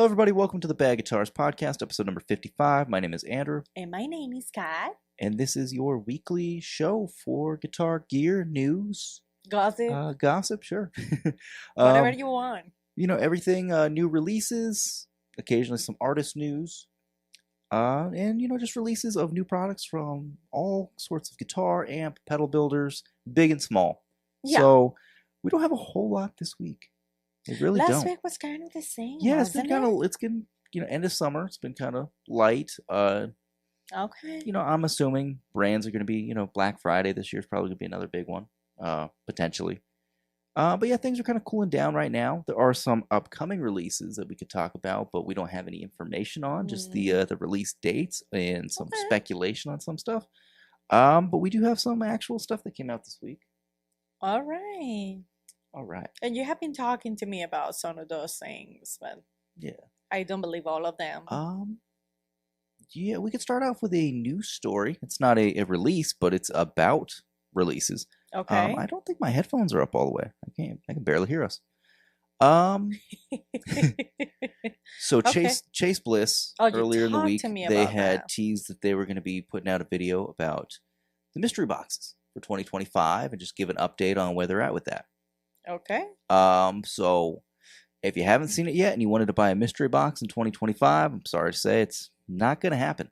Hello, everybody. Welcome to the Bag Guitars podcast, episode number 55. My name is Andrew. And my name is Kat. And this is your weekly show for guitar gear, news. Gossip. Gossip, sure. Whatever you want. You know, everything, new releases, occasionally some artist news. And, you know, just releases of new products from all sorts of guitar, amp, pedal builders, big and small. Yeah. So, we don't have a whole lot this week. We really don't. Last week was kind of the same. Yeah, it's been kind it? of, it's been, you know, end of summer. It's been kind of light. Okay. You know, I'm assuming brands are going to be, you know, Black Friday this year is probably going to be another big one, potentially. But yeah, things are kind of cooling down right now. There are some upcoming releases that we could talk about, but we don't have any information on, just the release dates and some speculation on some stuff. But we do have some actual stuff that came out this week. All right. All right. And you have been talking to me about some of those things, but yeah, I don't believe all of them. Yeah, we could start off with a news story. It's not a release, but it's about releases. Okay. I don't think my headphones are up all the way. I can barely hear us. So Chase Bliss earlier in the week, they had teased that they were going to be putting out a video about the mystery boxes for 2025 and just give an update on where they're at with that. Okay. So if you haven't seen it yet and you wanted to buy a mystery box in 2025, I'm sorry to say it's not going to happen.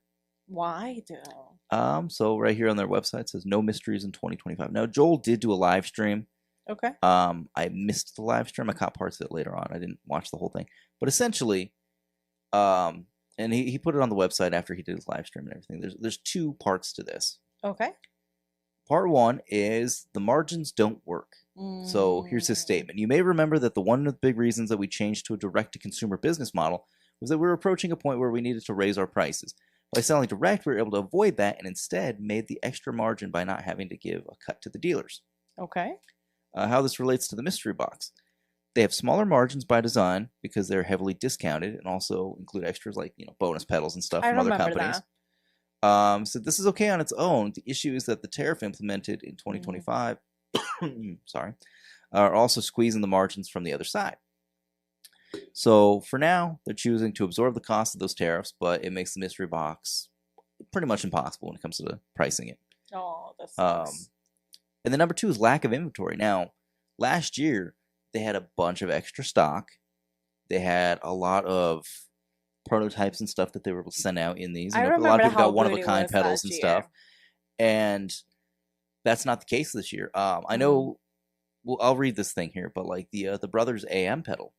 Why though? So right here on their website it says no mysteries in 2025. Now Joel did do a live stream. Okay. I missed the live stream. I caught parts of it later on. I didn't watch the whole thing. But essentially, and he put it on the website after he did his live stream and everything. There's two parts to this. Okay. Part one is the margins don't work. So here's his statement. You may remember that one of the big reasons that we changed to a direct-to-consumer business model was that we were approaching a point where we needed to raise our prices. By selling direct, we were able to avoid that and instead made the extra margin by not having to give a cut to the dealers. Okay. How this relates to the mystery box. They have smaller margins by design because they're heavily discounted and also include extras like, you know, bonus pedals and stuff from other companies. So this is okay on its own. The issue is that the tariff implemented in 2025 are also squeezing the margins from the other side. So for now, they're choosing to absorb the cost of those tariffs, but it makes the mystery box pretty much impossible when it comes to pricing it. Oh, that sucks. And the number two is lack of inventory. Now, last year, they had a bunch of extra stock. They had a lot of prototypes and stuff that they were able to send out in these. You know, a lot of people got one-of-a-kind pedals and stuff. And that's not the case this year. I know, well, I'll read this thing here, but like the Brothers AM pedal,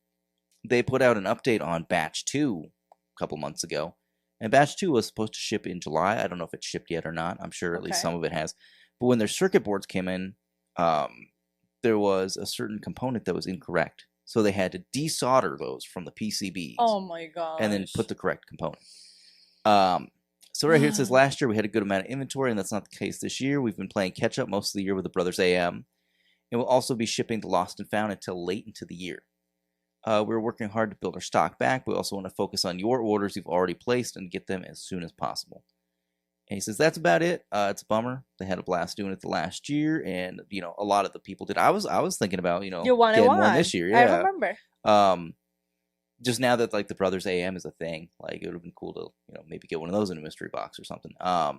they put out an update on Batch 2 a couple months ago. And Batch 2 was supposed to ship in July. I don't know if it's shipped yet or not. I'm sure at least some of it has. But when their circuit boards came in, there was a certain component that was incorrect. So they had to desolder those from the PCBs. Oh my gosh. And then put the correct component. So right here it says last year we had a good amount of inventory, and that's not the case this year. We've been playing catch up most of the year with the Brothers AM. And we'll also be shipping the Lost and Found until late into the year. We're working hard to build our stock back. We also want to focus on your orders you've already placed and get them as soon as possible. And he says that's about it. It's a bummer. They had a blast doing it the last year, and you know a lot of the people did. I was thinking about getting one this year. Yeah, I remember. Just now that like the Brothers AM is a thing, like it would have been cool to maybe get one of those in a mystery box or something. But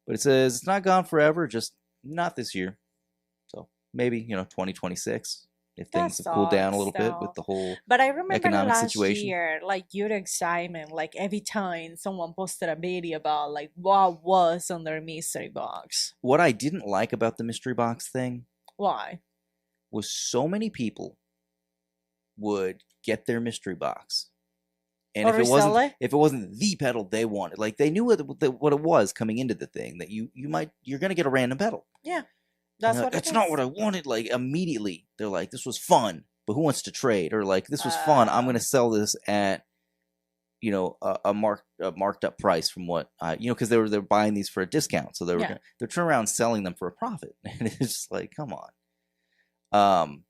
it says it's not gone forever, just not this year. So maybe 2026. If things have cooled down a little bit with the whole but I remember economic last situation. year, like your excitement, like every time someone posted a video about like what was on their mystery box. What I didn't like about the mystery box thing, why, was so many people would get their mystery box, and if it wasn't the pedal they wanted, like they knew what it was coming into the thing, that you're gonna get a random pedal. Yeah. That's not what I wanted. Like immediately, they're like, "This was fun, but who wants to trade?" Or like, "This was fun. I'm going to sell this at, a marked up price from what because they're buying these for a discount, so they're turning around selling them for a profit." And it's just like, come on.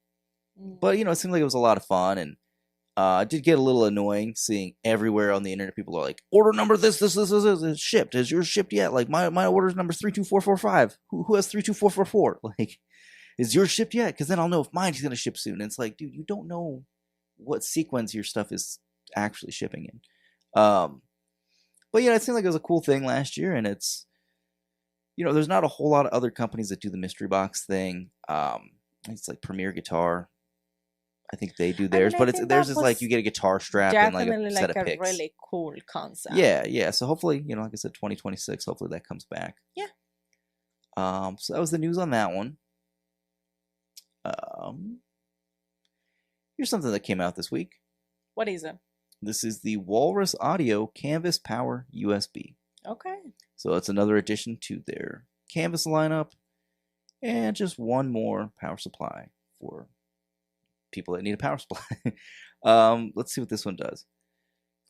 But it seemed like it was a lot of fun, and it did get a little annoying seeing everywhere on the internet people are like, order number this is shipped. Is yours shipped yet? Like my order's number 32445. Who has 32444? Like, is yours shipped yet? Because then I'll know if mine's gonna ship soon. And it's like, dude, you don't know what sequence your stuff is actually shipping in. But yeah, it seemed like it was a cool thing last year, and it's, there's not a whole lot of other companies that do the mystery box thing. It's like Premier Guitar. I think they do theirs, but theirs is like you get a guitar strap and like a set of picks. Definitely really cool concept. Yeah. So hopefully, like I said, 2026. Hopefully that comes back. Yeah. So that was the news on that one. Here's something that came out this week. What is it? This is the Walrus Audio Canvas Power USB. Okay. So it's another addition to their Canvas lineup, and just one more power supply for people that need a power supply. Let's see what this one does.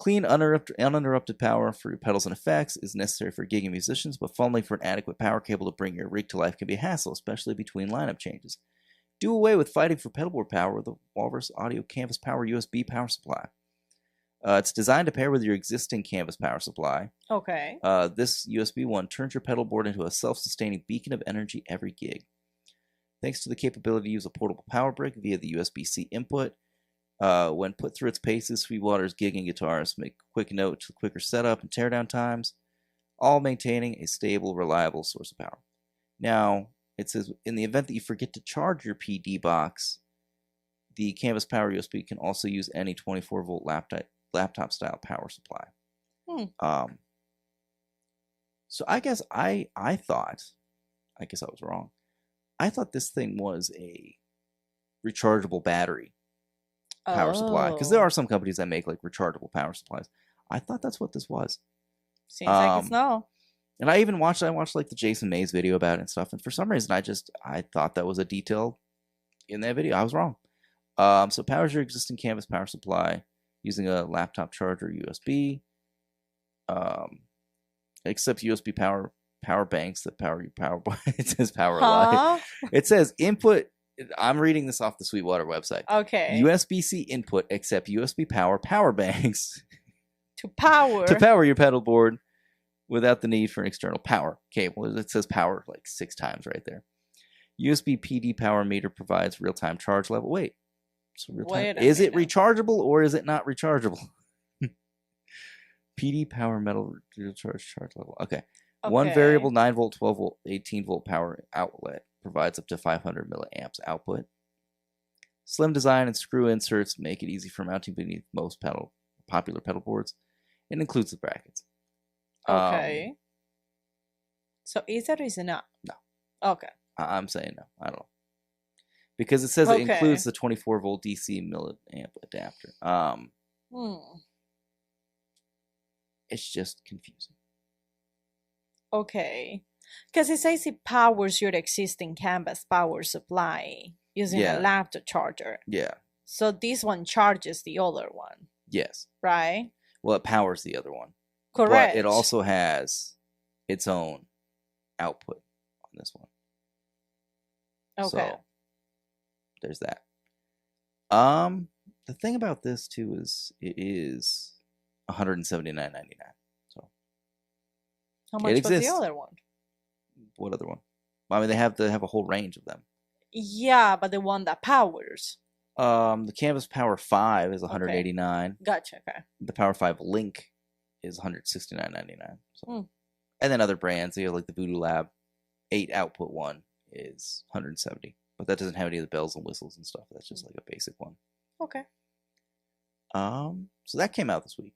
Clean, uninterrupted power for your pedals and effects is necessary for gigging musicians, but funneling for an adequate power cable to bring your rig to life can be a hassle, especially between lineup changes. Do away with fighting for pedalboard power with the Walrus Audio Canvas Power USB power supply. It's designed to pair with your existing Canvas power supply. Okay. This USB one turns your pedalboard into a self-sustaining beacon of energy every gig. Thanks to the capability to use a portable power brick via the USB-C input, when put through its paces, Sweetwater's gigging guitars make a quick note to quicker setup and teardown times, all maintaining a stable, reliable source of power. Now, it says, in the event that you forget to charge your PD box, the Canvas Power USB can also use any 24-volt laptop-style power supply. So I guess I thought, I was wrong. I thought this thing was a rechargeable battery power supply, because there are some companies that make like rechargeable power supplies. I thought that's what this was. Seems like it's no. And I watched like the Jason Mays video about it and stuff, and for some reason I thought that was a detail in that video. I was wrong. So powers your existing Canvas power supply using a laptop charger USB. Accepts USB power banks that power your power. It says power light. It says input. I'm reading this off the Sweetwater website. Okay. USB-C input except USB power banks to power your pedal board without the need for an external power cable. It says power like 6 times right there. USB PD power meter provides real-time charge level. Wait. So real-time. Is it rechargeable or is it not rechargeable? PD power metal charge level. Okay. One variable 9-volt, 12-volt, 18-volt power outlet provides up to 500 milliamps output. Slim design and screw inserts make it easy for mounting beneath most popular pedal boards. It includes the brackets. Okay. So is it or is it not? No. Okay. I'm saying no. I don't know. Because it says it includes the 24-volt DC milliamp adapter. It's just confusing. Okay. Because it says it powers your existing Canvas power supply using a laptop charger. Yeah. So this one charges the other one. Yes. Right? Well, it powers the other one. Correct. But it also has its own output on this one. Okay. So there's that. The thing about this too is it is $179.99. So how much was the other one? What other one? I mean, they have a whole range of them. Yeah, but the one that powers. The Canvas Power 5 is $189. Gotcha. Okay. The Power 5 Link is $169.99. So. And then other brands, like the Voodoo Lab 8 output one is $170. But that doesn't have any of the bells and whistles and stuff. That's just like a basic one. Okay. So that came out this week.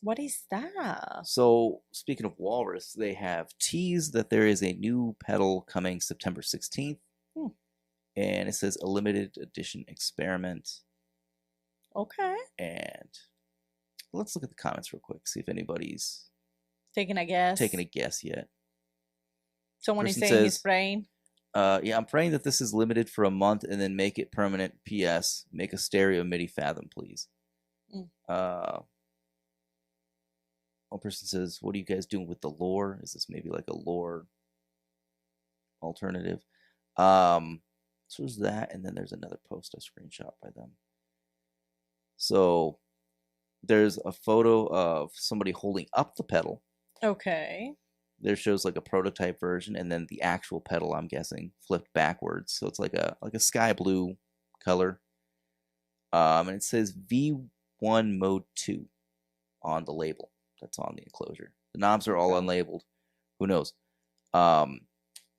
What is that? So, speaking of Walrus, they have teased that there is a new pedal coming September 16th. And it says a limited edition experiment. Okay. And let's look at the comments real quick, see if anybody's taking a guess yet. Someone is saying he's praying. Yeah, I'm praying that this is limited for a month and then make it permanent. P.S. Make a stereo MIDI Fathom, please. One person says, what are you guys doing with the lore? Is this maybe like a lore alternative? So there's that, and then there's another post I screenshot by them. So there's a photo of somebody holding up the pedal. Okay. There shows like a prototype version, and then the actual pedal, I'm guessing, flipped backwards. So it's like a sky blue color. And it says V1 Mode 2 on the label. That's on the enclosure. The knobs are all unlabeled. Who knows?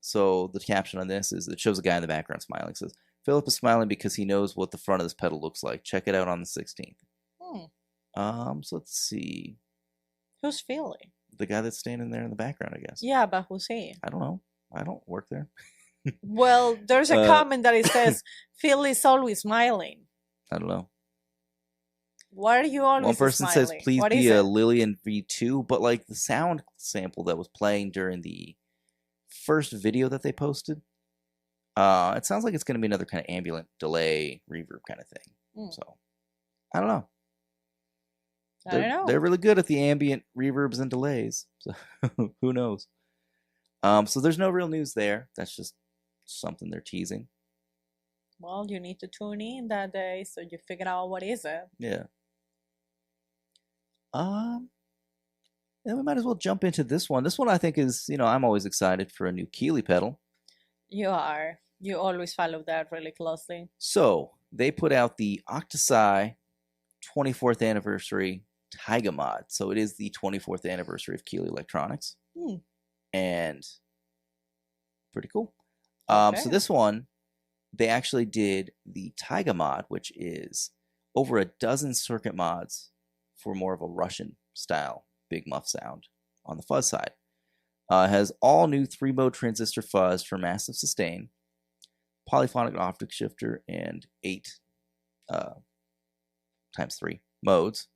So the caption on this is, it shows a guy in the background smiling. It says, Philip is smiling because he knows what the front of this pedal looks like. Check it out on the 16th. So let's see. Who's Philly? The guy that's standing there in the background, I guess. Yeah, but who's he? I don't know. I don't work there. Well, there's a comment that it says, Philly's always smiling. I don't know. Why are you always One person smiling? says, please be a Lillian V2, but like the sound sample that was playing during the first video that they posted, it sounds like it's going to be another kind of ambient delay, reverb kind of thing. So, I don't know. I don't know. They're really good at the ambient reverbs and delays. So, who knows? So there's no real news there. That's just something they're teasing. Well, you need to tune in that day so you figure out what is it. Yeah. Then we might as well jump into this one. This one I think is, I'm always excited for a new Keeley pedal. You are. You always follow that really closely. So they put out the Octasai 24th anniversary Taiga Mod. So it is the 24th anniversary of Keeley Electronics. And pretty cool. So this one, they actually did the Taiga Mod, which is over a dozen circuit mods for more of a Russian style Big Muff sound on the fuzz side. It has all new 3-mode transistor fuzz for massive sustain, polyphonic optic shifter, and 8 ×3 modes.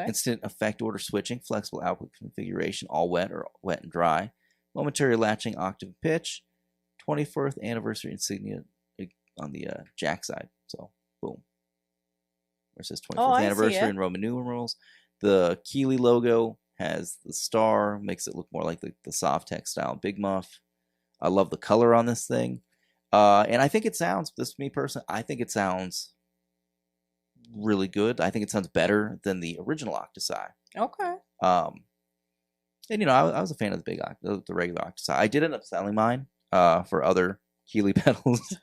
Instant effect order switching, flexible output configuration, all wet or wet and dry, momentary latching octave pitch, 24th anniversary insignia on the jack side. So, boom. Where it says 24th anniversary in Roman numerals. The Keeley logo has the star, makes it look more like the soft tech style Big Muff. I love the color on this thing. And I think it sounds, this is me personally, I think it sounds really good. I think it sounds better than the original Octasai. And I was a fan of the regular Octasai. I did end up selling mine for other Keeley pedals.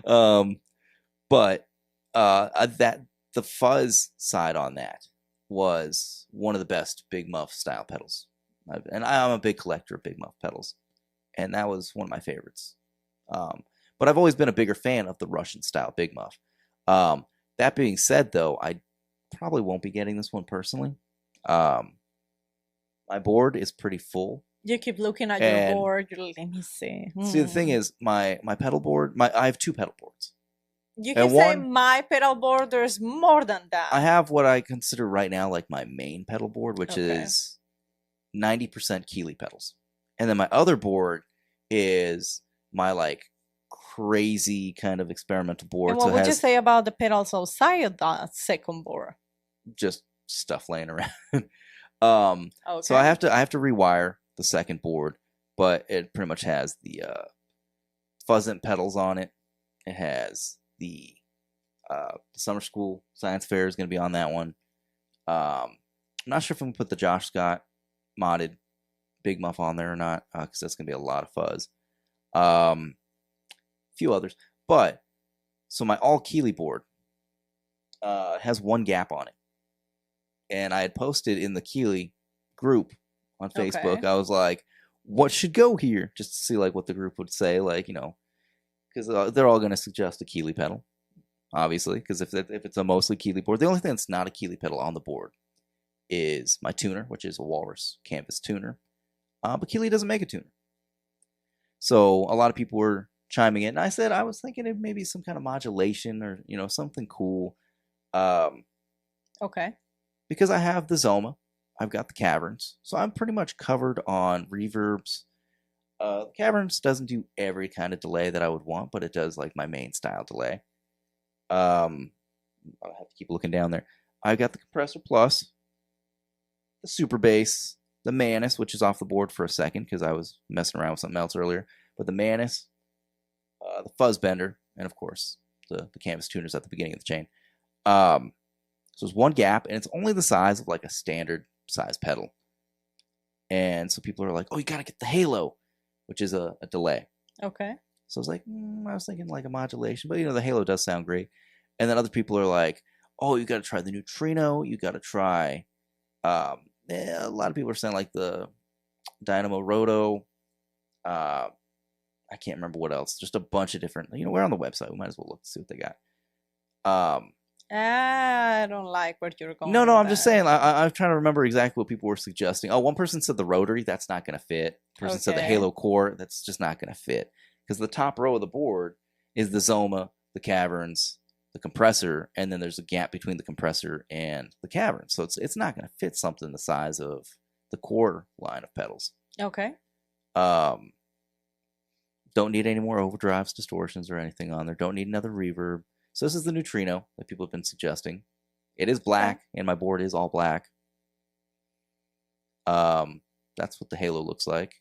But the fuzz side on that was one of the best Big Muff style pedals. And I'm a big collector of Big Muff pedals. And that was one of my favorites. But I've always been a bigger fan of the Russian style Big Muff. That being said, though, I probably won't be getting this one personally. My board is pretty full. You keep looking at your board. Let me see. See, the thing is, my pedal board, I have 2 pedal boards. You can say my pedal board, there's more than that. I have what I consider right now like my main pedal board, which is 90% Keeley pedals. And then my other board is my like crazy kind of experimental board. And what would you say about the pedals outside of that second board? Just stuff laying around. So I have to rewire the second board, but it pretty much has the Fuzzant pedals on it. It has the summer school science fair is going to be on that one. I'm not sure if I'm going to put the Josh Scott modded Big Muff on there or not, because that's going to be a lot of fuzz. A few others, but so my all Keeley board has one gap on it, and I had posted in the Keeley group on Facebook. I was like, what should go here, just to see like what the group would say, like, because they're all going to suggest a Keeley pedal, obviously, because if it's a mostly Keeley board, the only thing that's not a Keeley pedal on the board is my tuner, which is a Walrus canvas tuner, but Keeley doesn't make a tuner. So a lot of people were chiming in, and I said I was thinking of maybe some kind of modulation or something cool. Because I have the Zoma, I've got the Caverns, so I'm pretty much covered on reverbs. The Caverns doesn't do every kind of delay that I would want, but it does like my main style delay. I'll have to keep looking down there. I've got the Compressor Plus, the Super Bass, the Manus, which is off the board for a second because I was messing around with something else earlier. But the Manus, the Fuzzbender, and of course the canvas tuners at the beginning of the chain. So it's one gap, and it's only the size of like a standard size pedal. And so people are like, "Oh, you gotta get the Halo," which is a delay. So I was like, I was thinking like a modulation, but the Halo does sound great. And then other people are like, oh, you got to try the neutrino. You got to try. A lot of people are saying like the Dynamo Roto. I can't remember what else. Just a bunch of different. We're on the website. We might as well look to see what they got. I don't like where you're going. No, with I'm that. just saying. I'm trying to remember exactly what people were suggesting. Oh, one person said the rotary. That's not going to fit. Person said the Halo Core. That's just not going to fit because the top row of the board is the Zoma, the caverns, the compressor, and then there's a gap between the compressor and the cavern. So it's not going to fit something the size of the core line of pedals. Okay. Don't need any more overdrives, distortions, or anything on there. Don't need another reverb. So this is the neutrino that people have been suggesting. It is black, and my board is all black. That's what the Halo looks like.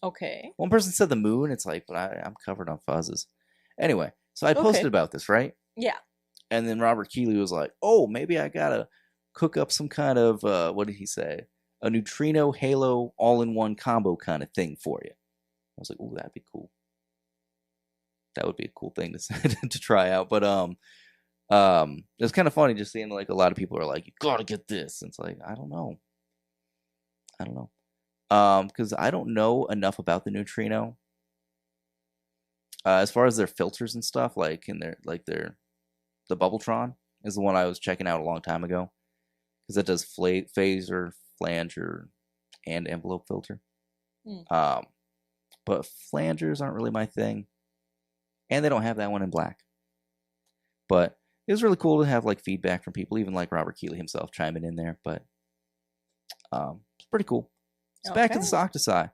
Okay. One person said the moon. It's like, but I'm covered on fuzzes. Anyway, so I posted about this, right? Yeah. And then Robert Keeley was like, oh, maybe I gotta cook up some kind of, what did he say? A neutrino Halo all-in-one combo kind of thing for you. I was like, oh, that'd be cool. That would be a cool thing to try out. But it's kind of funny just seeing like a lot of people are like, you gotta get this. And it's like, I don't know. Because I don't know enough about the neutrino. As far as their filters and stuff, like the Bubbletron is the one I was checking out a long time ago. Because that does phaser, flanger, and envelope filter. But flangers aren't really my thing. And they don't have that one in black. But it was really cool to have like feedback from people, even like Robert Keeley himself chiming in there. But it's pretty cool. So back to this Octasai.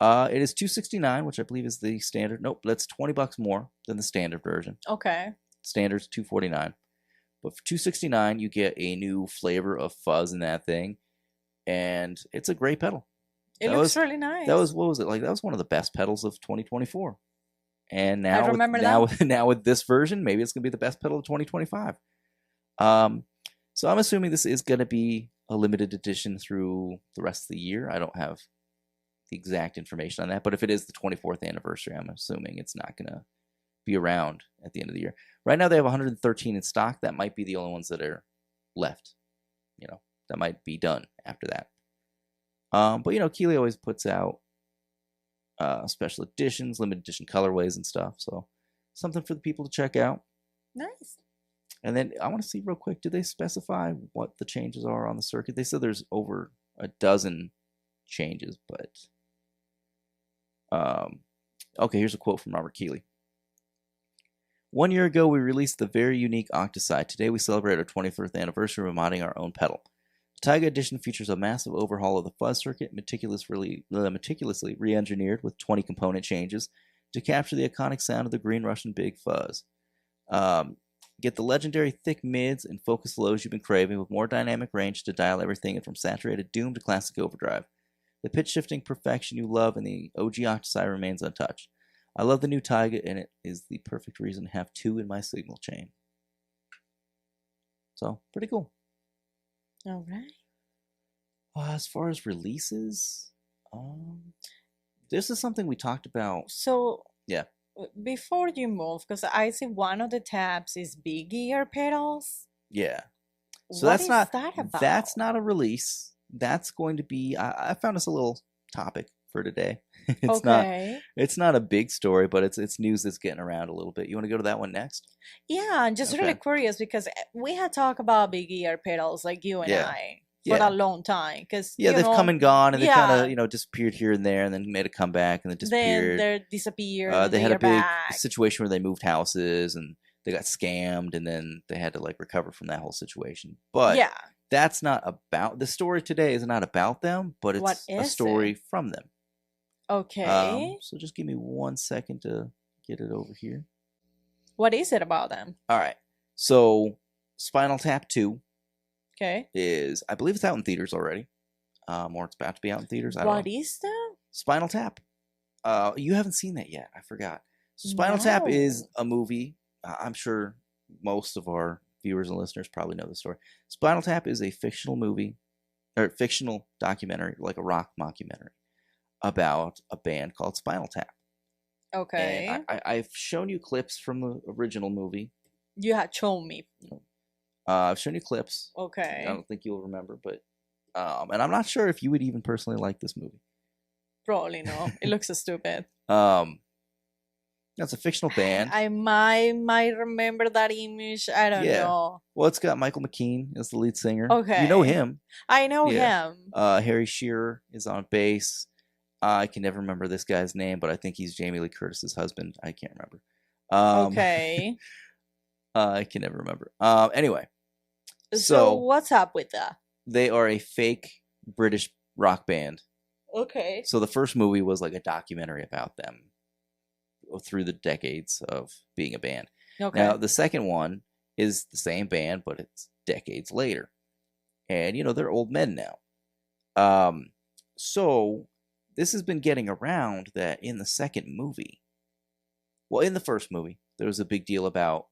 It is $269, which I believe is the standard. Nope, that's $20 more than the standard version. Okay. Standard's $249. But for $269, you get a new flavor of fuzz in that thing. And it's a great pedal. It looks really nice. That was, what was it? Like, that was one of the best pedals of 2024. And now, I remember now with this version, maybe it's going to be the best pedal of 2025. So I'm assuming this is going to be a limited edition through the rest of the year. I don't have the exact information on that. But if it is the 24th anniversary, I'm assuming it's not going to be around at the end of the year. Right now, they have 113 in stock. That might be the only ones that are left. That might be done after that. But, Keeley always puts out special editions, limited edition colorways and stuff. So something for the people to check out. Nice. And then I want to see real quick, did they specify what the changes are on the circuit? They said there's over a dozen changes, but okay, here's a quote from Robert Keeley. 1 year ago, we released the very unique Octasai. Today, we celebrate our 25th anniversary of modding our own pedal. The Taiga edition features a massive overhaul of the fuzz circuit, meticulously re-engineered with 20 component changes to capture the iconic sound of the green Russian Big Fuzz. Get the legendary thick mids and focus lows you've been craving with more dynamic range to dial everything in from saturated doom to classic overdrive. The pitch shifting perfection you love in the OG Octasai remains untouched. I love the new Taiga, and it is the perfect reason to have two in my signal chain. So, pretty cool. All right. As far as releases, this is something we talked about. So, yeah. Before you move, because I see one of the tabs is Big Ear Pedals. Yeah. So what that's is not that about? That's not a release. That's going to be. I found this a little topic for today. It's not a big story, but it's news that's getting around a little bit. You want to go to that one next? Yeah, I'm just really curious because we had talked about Big Ear Pedals, like you and I, for a long time. Cause, they've come and gone, and they kind of disappeared here and there, and then made a comeback, and then disappeared. Then they disappeared. They had a big situation where they moved houses, and they got scammed, and then they had to recover from that whole situation. But that's not about the story today. Is not about them, but it's a story from them. Okay. So just give me 1 second to get it over here. What is it about them? All right. So Spinal Tap 2 is, I believe it's out in theaters already. Or it's about to be out in theaters. I don't know. What is that? Spinal Tap. You haven't seen that yet. I forgot. So Spinal Tap is a movie. I'm sure most of our viewers and listeners probably know the story. Spinal Tap is a fictional movie, or fictional documentary, like a rock mockumentary, about a band called Spinal Tap. Okay. And I've shown you clips from the original movie, You had shown me. I've shown you clips. Okay. I don't think you'll remember, but and I'm not sure if you would even personally like this movie. Probably no. It looks so stupid. That's a fictional band. I might remember that image. I don't know. Well, it's got Michael McKean as the lead singer. Okay. You know him. I know him. Harry Shearer is on bass. I can never remember this guy's name, but I think he's Jamie Lee Curtis's husband. I can't remember. Okay. I can never remember. Anyway. So what's up with that? They are a fake British rock band. Okay. So the first movie was like a documentary about them through the decades of being a band. Okay. Now, the second one is the same band, but it's decades later. And, they're old men now. So this has been getting around that in the second movie, well, in the first movie, there was a big deal about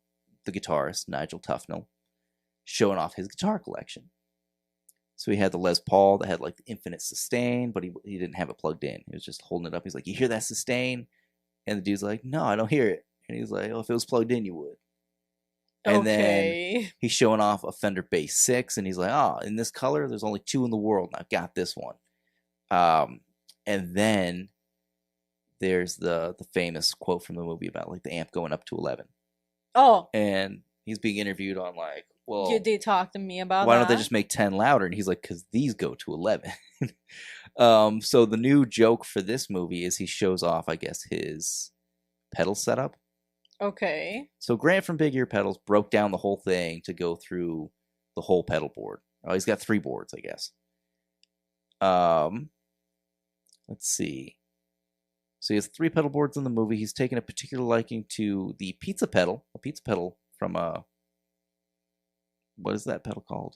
the guitarist, Nigel Tufnel, showing off his guitar collection. So he had the Les Paul that had like the infinite sustain, but he didn't have it plugged in. He was just holding it up. He's like, "You hear that sustain?" And the dude's like, "No, I don't hear it." And he's like, "Oh, if it was plugged in, you would." And then he's showing off a Fender Bass 6, and he's like, "Oh, in this color, there's only 2 in the world, and I've got this one." And then there's the famous quote from the movie about like the amp going up to 11. Oh. And he's being interviewed on like, well, you did talk to me about why that. don't they just make 10 louder? And he's like, because these go to 11. So the new joke for this movie is he shows off, I guess, his pedal setup. Okay. So Grant from Big Ear Pedals broke down the whole thing to go through the whole pedal board. Oh, he's got 3 boards, I guess. Let's see. So he has 3 pedal boards in the movie. He's taken a particular liking to the pizza pedal, a pizza pedal from what is that pedal called?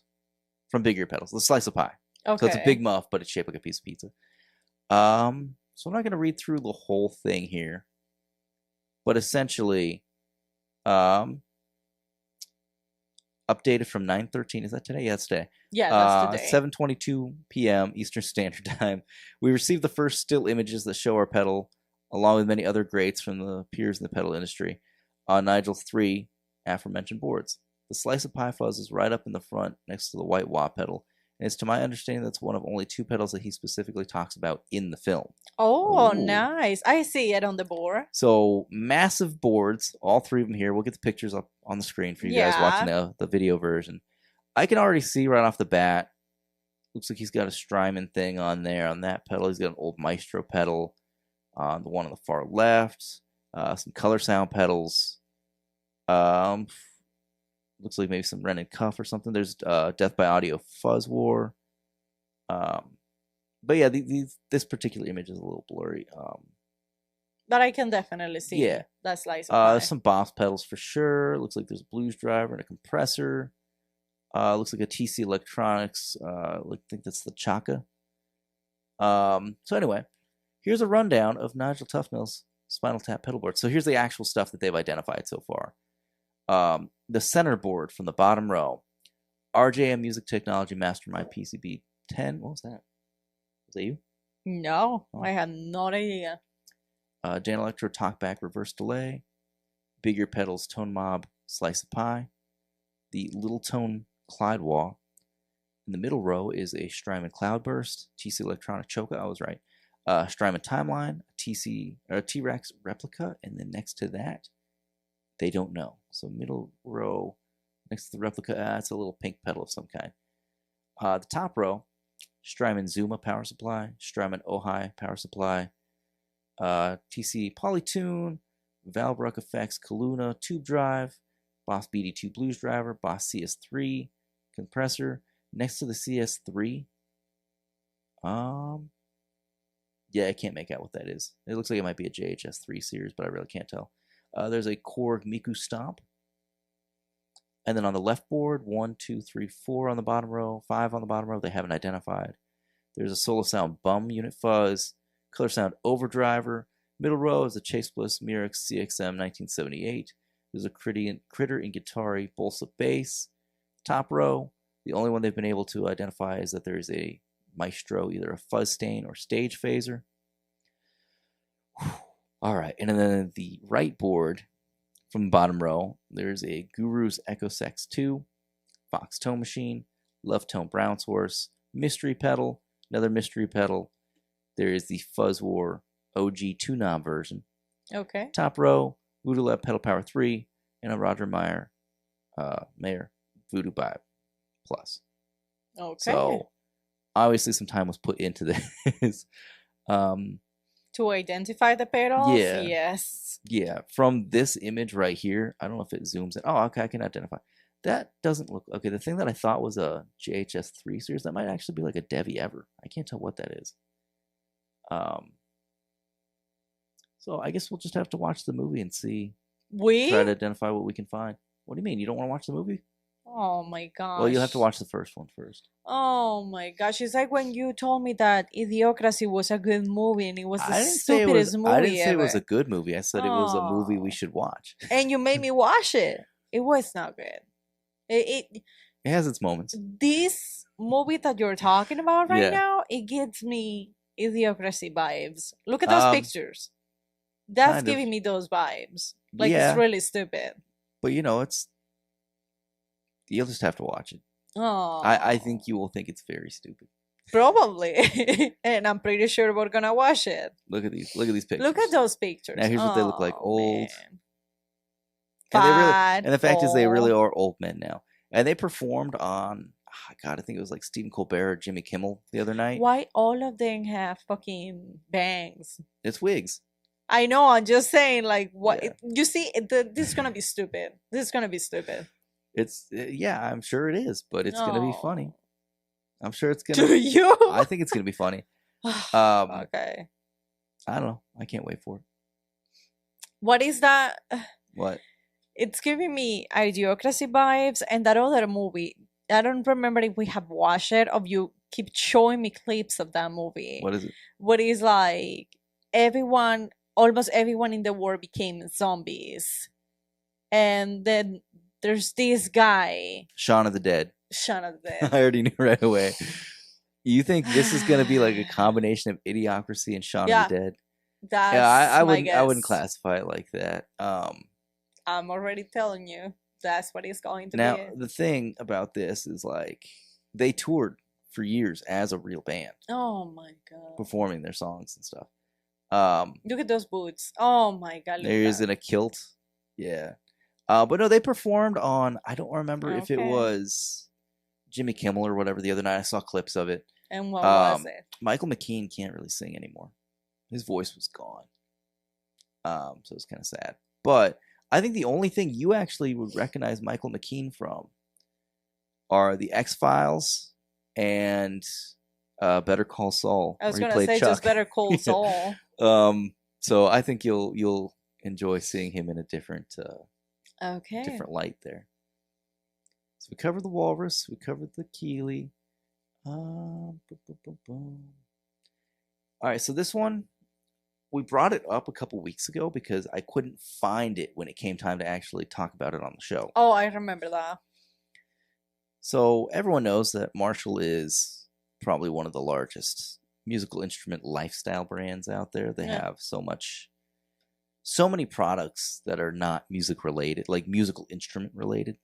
From Big Ear Pedals, the slice of pie. Okay. So it's a big muff, but it's shaped like a piece of pizza. So I'm not going to read through the whole thing here, but essentially, updated from 9/13. Is that today? Yeah, it's today. Yeah, that's today. 7:22 p.m. Eastern Standard Time. We received the first still images that show our pedal, along with many other greats from the peers in the pedal industry, on Nigel's 3 aforementioned boards. The slice of pie fuzz is right up in the front next to the white wah pedal, and it's to my understanding that's one of only 2 pedals that he specifically talks about in the film. Oh, ooh, nice. I see it on the board. So massive boards, all 3 of them here. We'll get the pictures up on the screen for you guys watching the video version. I can already see right off the bat, looks like he's got a Strymon thing on there. On that pedal, he's got an old Maestro pedal. On the one on the far left, some color sound pedals. Looks like maybe some Wren and Cuff or something. There's Death by Audio Fuzz War. But yeah, this particular image is a little blurry. But I can definitely see that slice of pie. Some Boss pedals for sure. Looks like there's a blues driver and a compressor. Looks like a TC Electronics. I think that's the Chaka. So anyway, here's a rundown of Nigel Tufnel's Spinal Tap pedal board. So here's the actual stuff that they've identified so far. The center board from the bottom row, RJM Music Technology Mastermind PCB 10. What was that? Was that you? No, I had no idea. Dan Electro Talkback Reverse Delay, Big Ear Pedals Tone Mob Slice of Pie, the Little Tone Clyde Wah. In the middle row is a Strymon Cloudburst, TC Electronic Choka. I was right. Strymon Timeline, T-Rex Replica, and then next to that, they don't know. So middle row, next to the replica, it's a little pink pedal of some kind. The top row, Strymon Zuma power supply, Strymon Ojai power supply, TC Polytune, Valbruck Effects Kaluna tube drive, Boss BD2 blues driver, Boss CS3 compressor. Next to the CS3, yeah, I can't make out what that is. It looks like it might be a JHS3 series, but I really can't tell. There's a Korg Miku Stomp. And then on the left board, 1, 2, 3, 4 on the bottom row, 5 on the bottom row, they haven't identified. There's a Solo Sound Bum Unit Fuzz, Color Sound Overdriver. Middle row is a Chase Bliss Murex CXM 1978. There's a Critter and Guitari Bolsa Bass. Top row, the only one they've been able to identify is that there is a Maestro, either a fuzz stain or stage phaser. All right, and then the right board From the bottom row, there's a Guru's Echo Sex 2, Fox Tone Machine, Love Tone Brown's Horse, Mystery Pedal, another Mystery Pedal. There is the Fuzz War OG 2-knob version. Okay. Top row, Voodoo Lab Pedal Power 3, and a Roger Mayer Voodoo Vibe Plus. Okay. So, obviously some time was put into this. To identify the pedals? Yeah. Yes. Yeah, from this image right here, I don't know if it zooms in. Oh, okay, I can identify. That doesn't look... Okay, the thing that I thought was a JHS 3 series, that might actually be like a Devi Ever. I can't tell what that is. So I guess we'll just have to watch the movie and see. Try to identify what we can find. What do you mean? You don't want to watch the movie? Oh my gosh. Well, you'll have to watch the first one first. Oh my gosh. It's like when you told me that Idiocracy was a good movie and it was the I stupidest movie I didn't say ever. it was a good movie. I said it was a movie we should watch. And you made me watch it. It was not good. It has its moments. This movie that you're talking about right now, it gives me Idiocracy vibes. Look at those pictures. That's giving me those vibes. Like, it's really stupid. But you know, you'll just have to watch it. Oh. I think you will think it's very stupid. Probably. And I'm pretty sure we're gonna watch it. Look at these pictures. Look at those pictures. Now here's what they look like. Old. Fat, and the fact is they really are old men now. And they performed on, God, I think it was like Stephen Colbert or Jimmy Kimmel the other night. Why all of them have fucking bangs? It's wigs. I know, I'm just saying, like, what? Yeah. You see, this is gonna be stupid. This is gonna be stupid. Yeah, I'm sure it is, but it's gonna be funny. I'm sure it's gonna. Do you? I think it's gonna be funny. Okay. I don't know. I can't wait for it. What is that? What? It's giving me Idiocracy vibes, and that other movie. I don't remember if we have watched it, or you keep showing me clips of that movie. What is it? What is like almost everyone in the world became zombies. And then there's this guy. Shaun of the Dead. Shaun of the Dead. I already knew right away. You think this is going to be like a combination of Idiocracy and Shaun of the Dead? That's I my guess. I wouldn't classify it like that. I'm already telling you. That's what it's going to be. Now, the thing about this is, like, they toured for years as a real band. Oh my god. Performing their songs and stuff. Look at those boots. Oh my god. There is in a kilt. Yeah. But no, they performed on, I don't remember if it was Jimmy Kimmel or whatever the other night. I saw clips of it. And what was it? Michael McKean can't really sing anymore. His voice was gone. So it's kind of sad. But I think the only thing you actually would recognize Michael McKean from are the X-Files and Better Call Saul. I was going to say Chuck. Just Better Call Saul. So I think you'll enjoy seeing him in a different different light there. So we covered the Walrus, we covered the Keeley. All right, so this one, we brought it up a couple weeks ago because I couldn't find it when it came time to actually talk about it on the show. Oh, I remember that. So everyone knows that Marshall is probably one of the largest musical instrument lifestyle brands out there. They have so many products that are not music related, like musical instrument related.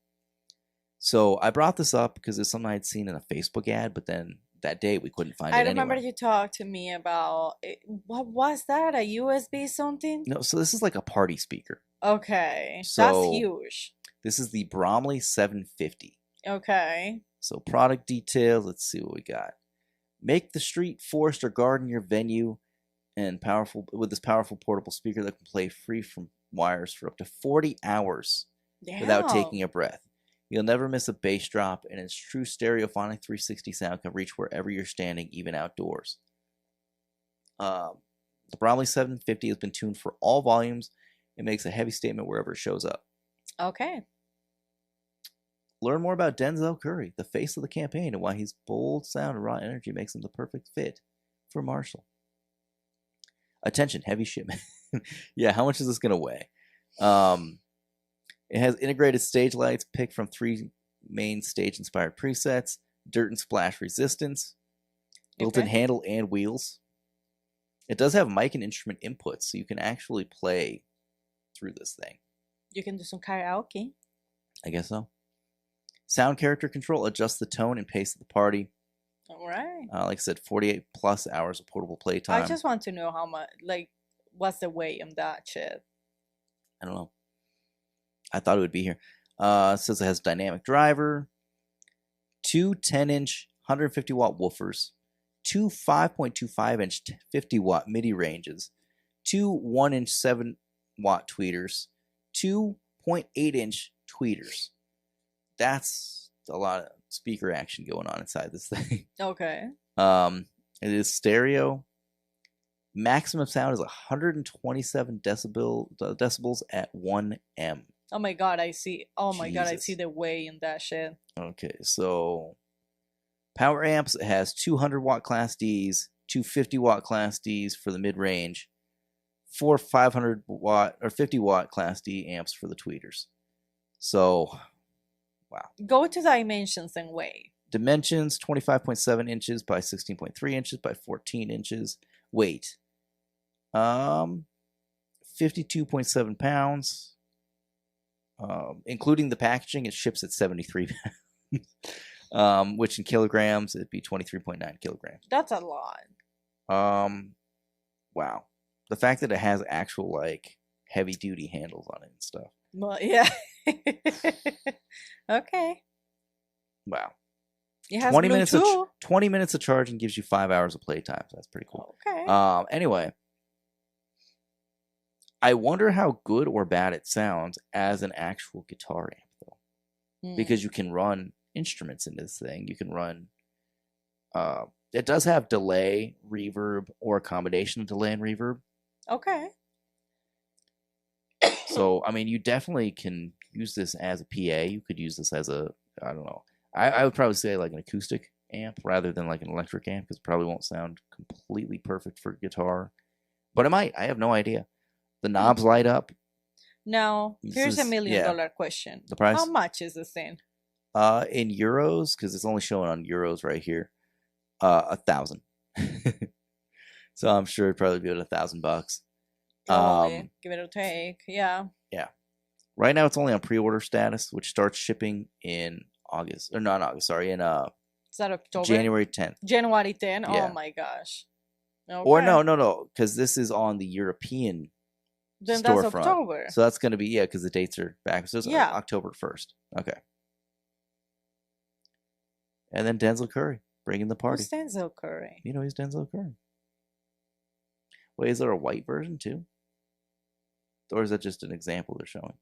So I brought this up because it's something I'd seen in a Facebook ad, but then that day we couldn't find it anywhere. I remember you talked to me about it. What was that? A USB something? No, so this is like a party speaker. Okay, so that's huge. This is the Bromley 750. Okay. So product details, let's see what we got. Make the street, forest, or garden your venue, and with this powerful portable speaker that can play free from wires for up to 40 hours without taking a breath. You'll never miss a bass drop, and its true stereophonic 360 sound can reach wherever you're standing, even outdoors. The Bromley 750 has been tuned for all volumes. It makes a heavy statement wherever it shows up. Okay. Learn more about Denzel Curry, the face of the campaign, and why his bold sound and raw energy makes him the perfect fit for Marshall. Attention, heavy shipment. Yeah, how much is this going to weigh? It has integrated stage lights picked from 3 main stage-inspired presets, dirt and splash resistance, built-in handle and wheels. It does have mic and instrument inputs, so you can actually play through this thing. You can do some karaoke. I guess so. Sound character control. Adjust the tone and pace of the party. All right. Like I said, 48 plus hours of portable playtime. I just want to know how much, like, what's the weight on that shit? I don't know. I thought it would be here. It says it has dynamic driver, 2 10-inch 150-watt woofers, 2 5.25-inch 50-watt MIDI ranges, 2 1-inch 7-watt tweeters, 2 0.8-inch tweeters. That's a lot of speaker action going on inside this thing. Okay. It is stereo. Maximum sound is 127 decibels at 1M. Oh my god, I see. Oh my god, I see the way in that shit. Okay, so power amps, it has 200-watt Class Ds, 250-watt Class Ds for the mid-range, 4 500-watt or 50-watt Class D amps for the tweeters. So, wow. Go to dimensions and weigh. Dimensions, 25.7 inches by 16.3 inches by 14 inches. Weight, 52.7 pounds. Including the packaging, it ships at 73 pounds, which in kilograms, it'd be 23.9 kilograms. That's a lot. Wow. The fact that it has actual, like, heavy-duty handles on it and stuff. Well, yeah. Okay. Wow. It has 20 minutes of charging gives you 5 hours of playtime. So that's pretty cool. Okay. Anyway, I wonder how good or bad it sounds as an actual guitar amp, though, because you can run instruments in this thing. You can run. It does have delay, reverb, or a combination of delay and reverb. Okay. So, I mean, you definitely can use this as a PA. You could use this as a, I don't know. I would probably say like an acoustic amp rather than like an electric amp, because it probably won't sound completely perfect for guitar. But it might. I have no idea. The knobs light up. Now, here's a $1 million question. The price? How much is this thing? In euros, because it's only showing on euros right here, 1,000. So I'm sure it'd probably be about $1,000. Give it a take. Yeah. Yeah. Right now it's only on pre-order status, which starts shipping in August, or not August, sorry, in is that October? January 10th. January 10th? Yeah. Oh my gosh. Okay. Or no, because this is on the European then storefront. That's October. So that's going to be, because the dates are back. So it's October 1st. Okay. And then Denzel Curry bringing the party. Who's Denzel Curry? You know he's Denzel Curry. Wait, is there a white version too? Or is that just an example they're showing?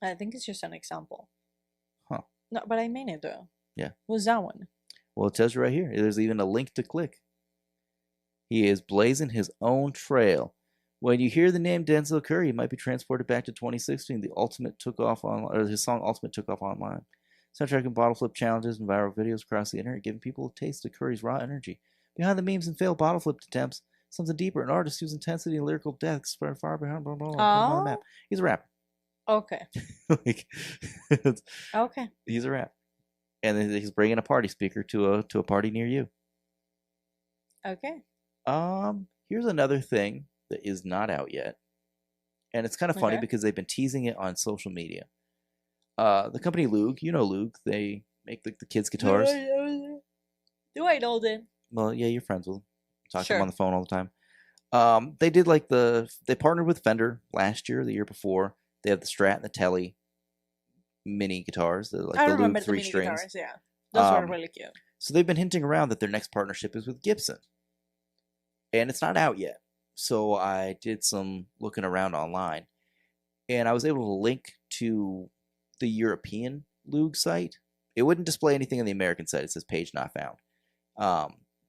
I think it's just an example. Huh. No, but I mean it though. Yeah. What's that one? Well, it tells you right here. There's even a link to click. He is blazing his own trail. When you hear the name Denzel Curry, you might be transported back to 2016. The Ultimate took off online, or his song Ultimate took off online. Soundtrack and bottle flip challenges and viral videos across the internet, giving people a taste of Curry's raw energy. Behind the memes and failed bottle flip attempts, something deeper, an artist whose intensity and lyrical depth spread far behind the map. He's a rapper. Okay. Okay. He's a rapper. And he's bringing a party speaker to a party near you. Okay. Here's another thing that is not out yet, and it's kind of funny because they've been teasing it on social media. The company Loog, you know Loog, they make the kids' guitars. Do I know them? Well, yeah, you're friends with them. Talk to them on the phone all the time. They did they partnered with Fender last year, the year before. They have the Strat and the Tele mini guitars. They're like the Loog 3 strings. Guitars, yeah. Those were really cute. So they've been hinting around that their next partnership is with Gibson. And it's not out yet. So I did some looking around online. And I was able to link to the European Loog site. It wouldn't display anything on the American site. It says page not found.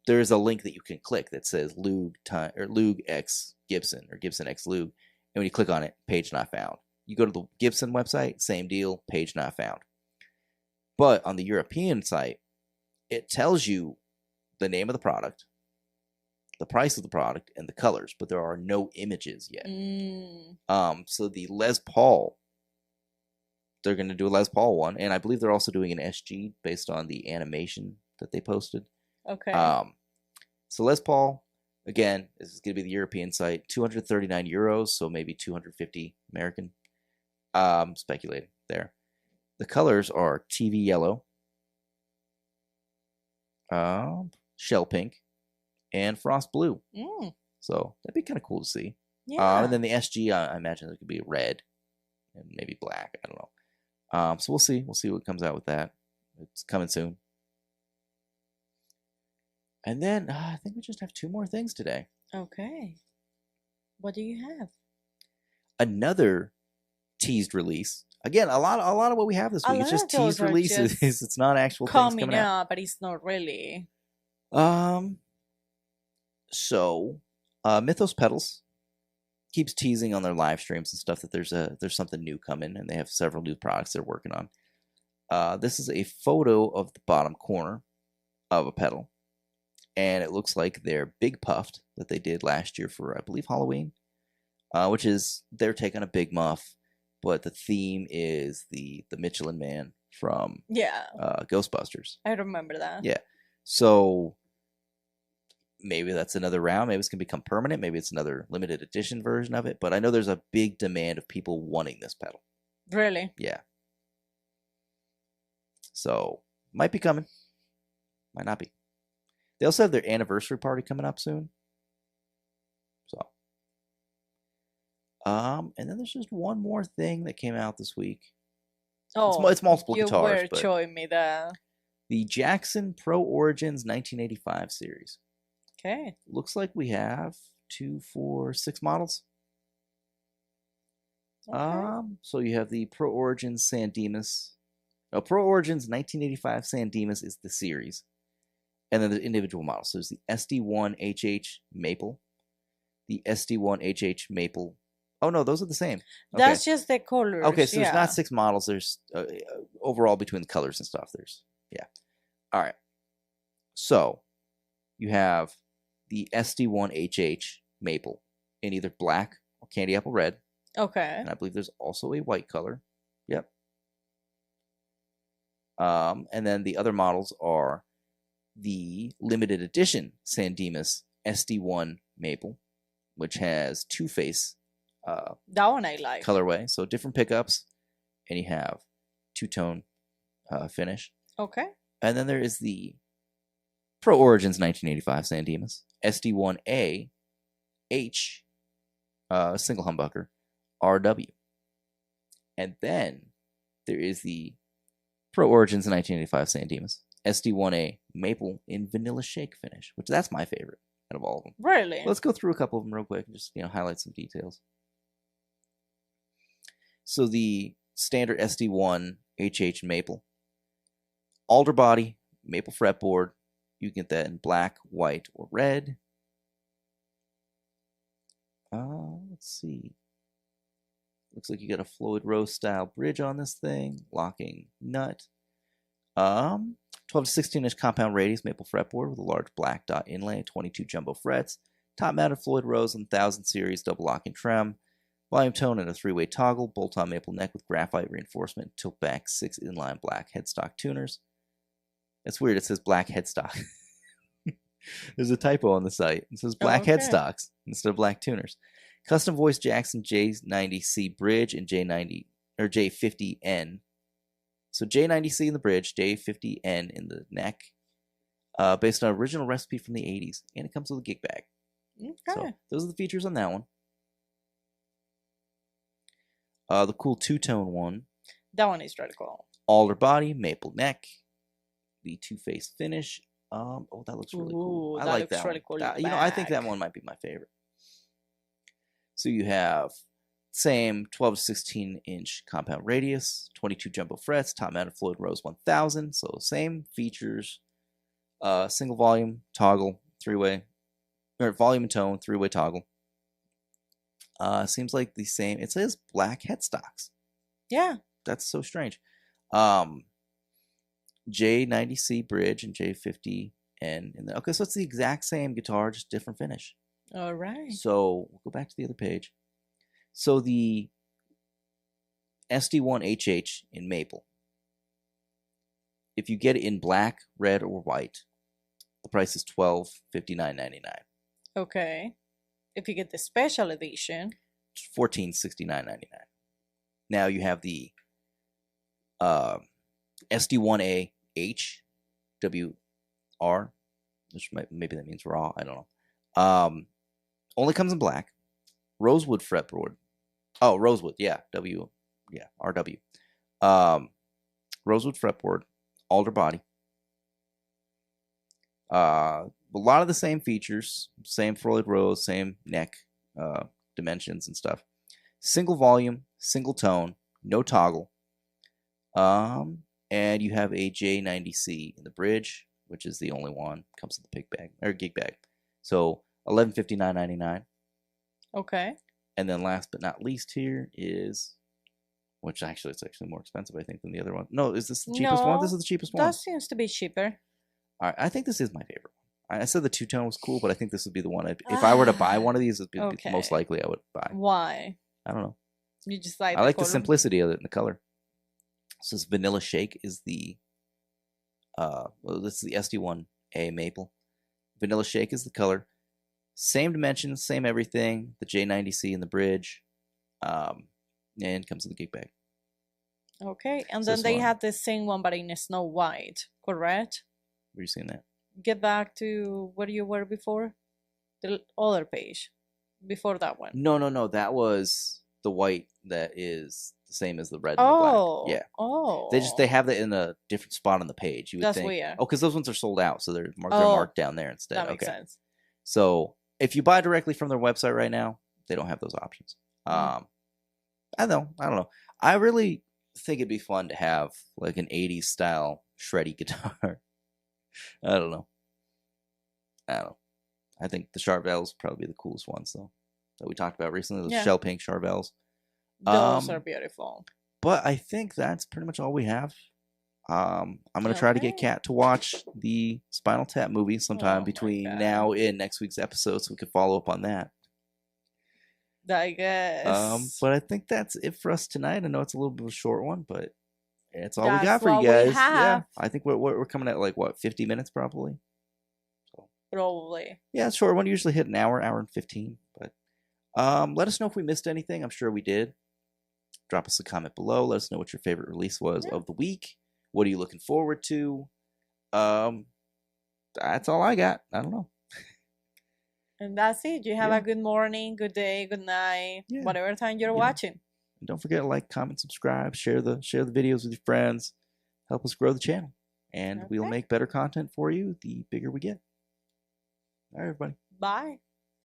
There's a link that you can click that says Loog X Gibson or Gibson X Loog. And when you click on it, page not found. You go to the Gibson website, same deal, page not found. But on the European site, it tells you the name of the product, the price of the product, and the colors, but there are no images yet. So the Les Paul, they're going to do a Les Paul one, and I believe they're also doing an SG based on the animation that they posted. Okay. So Les Paul, Again, this is going to be the European site. 239 euros, so maybe 250 American. Speculating there. The colors are TV yellow, shell pink, and frost blue. So that'd be kind of cool to see. Yeah. And then the SG, I imagine it could be red and maybe black. I don't know. So we'll see. We'll see what comes out with that. It's coming soon. And then I think we just have 2 more things today. Okay. What do you have? Another teased release. Again, a lot of what we have this week. It's just teased releases. It's not actual things coming out. But it's not really. So, Mythos Pedals keeps teasing on their live streams and stuff that there's something new coming, and they have several new products they're working on. This is a photo of the bottom corner of a pedal, and it looks like their Big Puft that they did last year for, I believe, Halloween, which is they're taking a Big Muff, but the theme is the Michelin Man from Ghostbusters. I remember that. Yeah, so maybe that's another round. Maybe it's going to become permanent. Maybe it's another limited edition version of it. But I know there's a big demand of people wanting this pedal. Really? Yeah. So, might be coming. Might not be. They also have their anniversary party coming up soon. So. And then there's just one more thing that came out this week. Oh, it's multiple guitars. You were showing me that. The Jackson Pro Origins 1985 series. Okay. Looks like we have 2, 4, 6 models. Okay. So you have the Pro Origins San Dimas. No, Pro Origins 1985 San Dimas is the series. And then the individual models. So there's the SD1HH Maple. The SD1HH Maple. Oh, no, those are the same. Okay. That's just the colors. Okay, so there's not 6 models. There's overall between the colors and stuff. There's, All right. So you have the SD1HH Maple in either black or candy apple red. Okay. And I believe there's also a white color. Yep. And then the other models are the limited edition San Dimas SD1 Maple, which has 2-face that one I like. colorway. So different pickups, and you have 2-tone finish. Okay. And then there is the Pro Origins 1985 San Dimas SD1A H single humbucker RW. And then there is the Pro Origins 1985 San Dimas SD1A Maple in vanilla shake finish, which that's my favorite out of all of them. Really? Let's go through a couple of them real quick and just highlight some details. So the standard SD1 HH Maple, alder body, maple fretboard. You can get that in black, white, or red. Let's see. Looks like you got a Floyd Rose style bridge on this thing, locking nut. 12 to 16 inch compound radius maple fretboard with a large black dot inlay, 22 jumbo frets, top mounted Floyd Rose and 1000 series double locking trem, volume tone and a 3-way toggle, bolt on maple neck with graphite reinforcement, tilt back 6 inline black headstock tuners. That's weird. It says black headstock. There's a typo on the site. It says black headstocks instead of black tuners. Custom voice Jackson J90C bridge and J90 or J50N. So J90C in the bridge, J50N in the neck, based on an original recipe from the 80s, and it comes with a gig bag. Okay. So those are the features on that one. The cool 2-tone one. That one is really cool. Alder body, maple neck, the 2-face finish. Oh, that looks really cool. I like that really one. Cool I think that one might be my favorite. So you have same 12 to 16 inch compound radius, 22 jumbo frets, top mounted Floyd Rose 1000. So same features, single volume toggle, 3-way, or volume and tone, 3-way toggle. Seems like the same. It says black headstocks. Yeah. That's so strange. J90C bridge and J50N. Okay, so it's the exact same guitar, just different finish. All right. So we'll go back to the other page. So the SD1HH in maple, if you get it in black, red, or white, the price is $1259.99. Okay. If you get the special edition, $1469.99. Now you have the SD1A HWR, which maybe that means raw. I don't know. Only comes in black. Rosewood fretboard. Oh, rosewood. Yeah, RW. Rosewood fretboard, alder body. A lot of the same features, same Freud rose, same neck dimensions and stuff. Single volume, single tone, no toggle. And you have a J90C in the bridge, which is the only one. Comes with the pig bag or gig bag. So $1159.99. Okay. And then last but not least here is, which actually it's actually more expensive, I think, than the other one. No, is this the cheapest one? This is the cheapest one. That seems to be cheaper. All right, I think this is my favorite one. I said the two-tone was cool, but I think this would be the one. If I were to buy one of these, it'd be the most likely I would buy. Why? I don't know. You just like. I like the simplicity of it and the color. So this Vanilla Shake is the this is the SD1A Maple. Vanilla Shake is the color. Same dimensions, same everything. The J90C in the bridge, and comes with the gig bag. Okay, and then they had the same one, but in Snow White, correct? Where you seeing that? Get back to where you were before, the other page, before that one. No. That was the white that is the same as the red and the black. Yeah. Oh. They have that in a different spot on the page. You would think. Weird. Oh, because those ones are sold out, so they're marked down there instead. That makes sense. So if you buy directly from their website right now, they don't have those options. I don't know. I really think it'd be fun to have like an 80s style shreddy guitar. I don't know. I think the Charvels probably be the coolest ones though that we talked about recently. Those shell pink Charvels. Those are beautiful. But I think that's pretty much all we have. I'm gonna try to get Kat to watch the Spinal Tap movie sometime between now and next week's episode, so we can follow up on that. I guess. But I think that's it for us tonight. I know it's a little bit of a short one, but it's all we got for you guys. Yeah, I think we're coming at like 50 minutes probably. So probably. Yeah, it's short one. Usually hit an hour and 15. But let us know if we missed anything. I'm sure we did. Drop us a comment below. Let us know what your favorite release was of the week. What are you looking forward to? That's all I got. I don't know. And that's it. You have a good morning, good day, good night, whatever time you're watching. And don't forget to like, comment, subscribe, share the videos with your friends. Help us grow the channel. And we'll make better content for you the bigger we get. All right, everybody. Bye.